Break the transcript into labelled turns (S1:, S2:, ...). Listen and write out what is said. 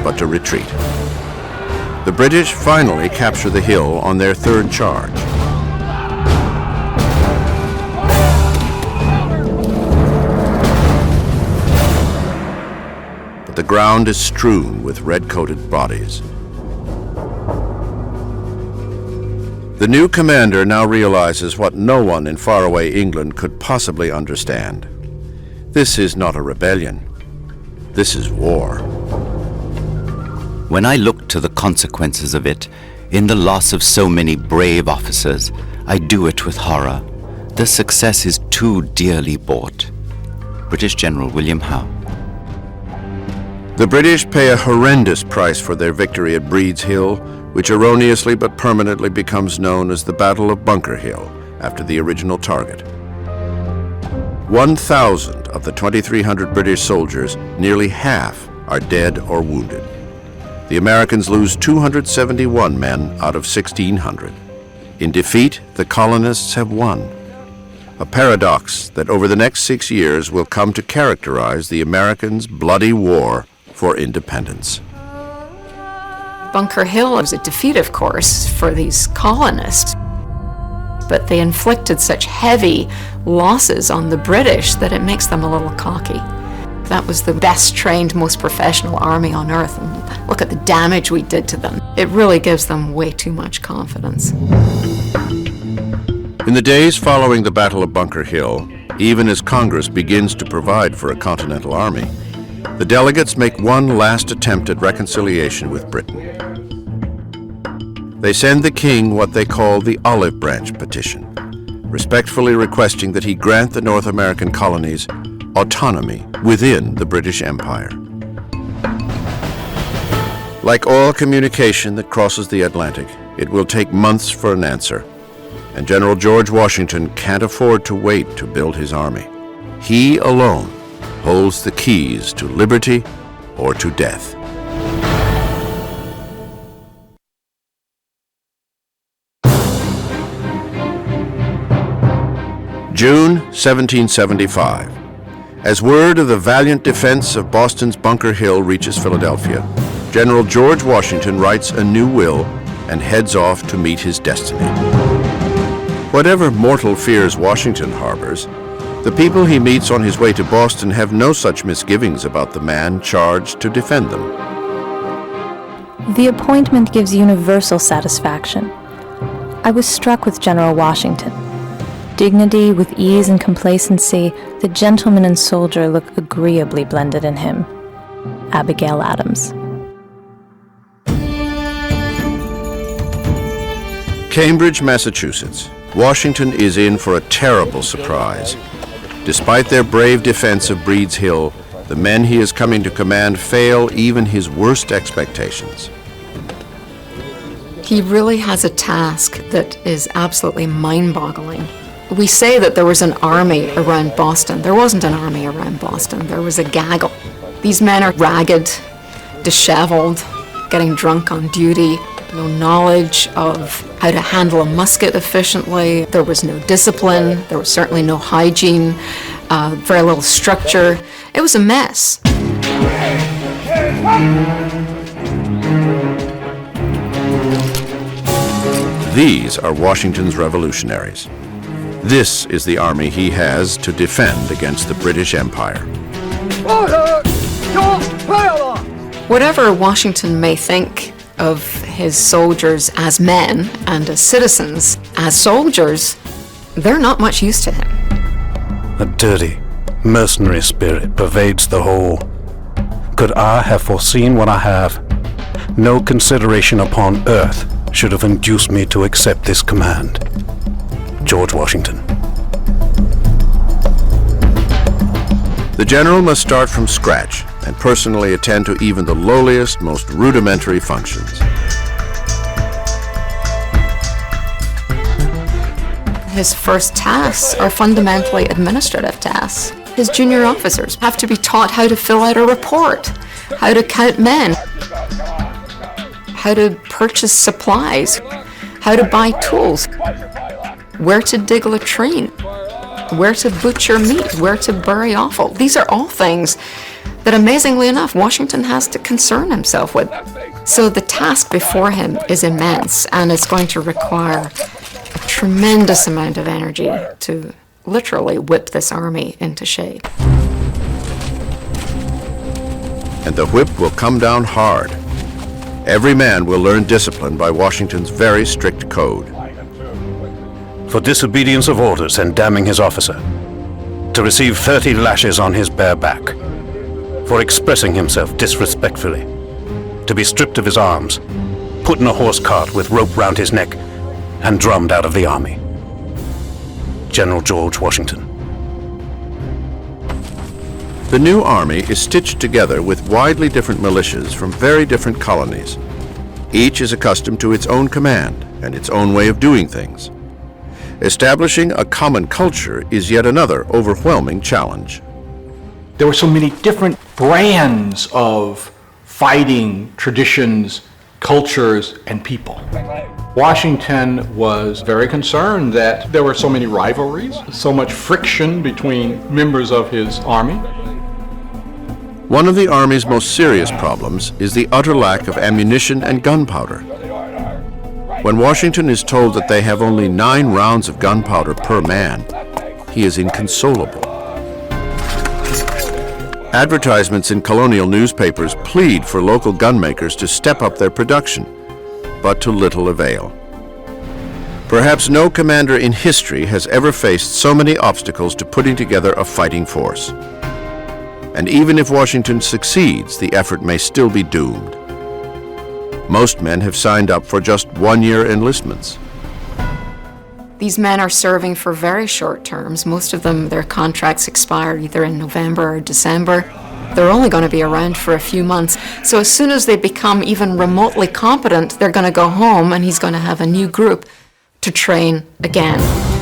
S1: but to retreat. The British finally capture the hill on their third charge. But the ground is strewn with red-coated bodies. The new commander now realizes what no one in faraway England could possibly understand. This is not a rebellion. This is war.
S2: When I look to the consequences of it, in the loss of so many brave officers, I do it with horror. The success is too dearly bought. British General William Howe.
S1: The British pay a horrendous price for their victory at Breed's Hill, which erroneously but permanently becomes known as the Battle of Bunker Hill, after the original target. 1,000 of the 2,300 British soldiers, nearly half, are dead or wounded. The Americans lose 271 men out of 1,600. In defeat, the colonists have won. A paradox that over the next 6 years will come to characterize the Americans' bloody war for independence.
S3: Bunker Hill was a defeat, of course, for these colonists, but they inflicted such heavy losses on the British that it makes them a little cocky. That was the best trained, most professional army on earth, and look at the damage we did to them. It really gives them way too much confidence.
S1: In the days following the Battle of Bunker Hill, even as Congress begins to provide for a continental army, the delegates make one last attempt at reconciliation with Britain. They send the king what they call the Olive Branch petition, respectfully requesting that he grant the North American colonies autonomy within the British Empire. Like all communication that crosses the Atlantic, it will take months for an answer, and General George Washington can't afford to wait to build his army. He alone holds the keys to liberty or to death. June 1775. As word of the valiant defense of Boston's Bunker Hill reaches Philadelphia, General George Washington writes a new will and heads off to meet his destiny. Whatever mortal fears Washington harbors, the people he meets on his way to Boston have no such misgivings about the man charged to defend them.
S4: The appointment gives universal satisfaction. I was struck with General Washington. Dignity with ease and complacency, the gentleman and soldier look agreeably blended in him. Abigail Adams.
S1: Cambridge, Massachusetts. Washington is in for a terrible surprise. Despite their brave defense of Breed's Hill, the men he is coming to command fail even his worst expectations.
S3: He really has a task that is absolutely mind-boggling. We say that there was an army around Boston. There wasn't an army around Boston. There was a gaggle. These men are ragged, disheveled, getting drunk on duty, no knowledge of how to handle a musket efficiently. There was no discipline. There was certainly no hygiene, very little structure. It was a mess.
S1: These are Washington's revolutionaries. This is the army he has to defend against the British Empire.
S3: Whatever Washington may think of his soldiers as men and as citizens, as soldiers, they're not much use to him.
S5: A dirty, mercenary spirit pervades the whole. Could I have foreseen what I have? No consideration upon earth should have induced me to accept this command. George Washington.
S1: The general must start from scratch and personally attend to even the lowliest, most rudimentary functions.
S3: His first tasks are fundamentally administrative tasks. His junior officers have to be taught how to fill out a report, how to count men, how to purchase supplies, how to buy tools, where to dig latrine, where to butcher meat, where to bury offal. These are all things that amazingly enough, Washington has to concern himself with. So the task before him is immense, and it's going to require a tremendous amount of energy to literally whip this army into shape.
S1: And the whip will come down hard. Every man will learn discipline by Washington's very strict code.
S5: For disobedience of orders and damning his officer, to receive 30 lashes on his bare back. For expressing himself disrespectfully, to be stripped of his arms, put in a horse cart with rope round his neck, and drummed out of the army. General George Washington.
S1: The new army is stitched together with widely different militias from very different colonies. Each is accustomed to its own command and its own way of doing things. Establishing a common culture is yet another overwhelming challenge.
S6: There were so many different brands of fighting traditions, cultures, and people. Washington was very concerned that there were so many rivalries, so much friction between members of his army.
S1: One of the Army's most serious problems is the utter lack of ammunition and gunpowder. When Washington is told that they have only 9 rounds of gunpowder per man, he is inconsolable. Advertisements in colonial newspapers plead for local gunmakers to step up their production, but to little avail. Perhaps no commander in history has ever faced so many obstacles to putting together a fighting force. And even if Washington succeeds, the effort may still be doomed. Most men have signed up for just 1-year enlistments.
S3: These men are serving for very short terms. Most of them, their contracts expire either in November or December. They're only going to be around for a few months. So as soon as they become even remotely competent, they're going to go home and he's going to have a new group to train again.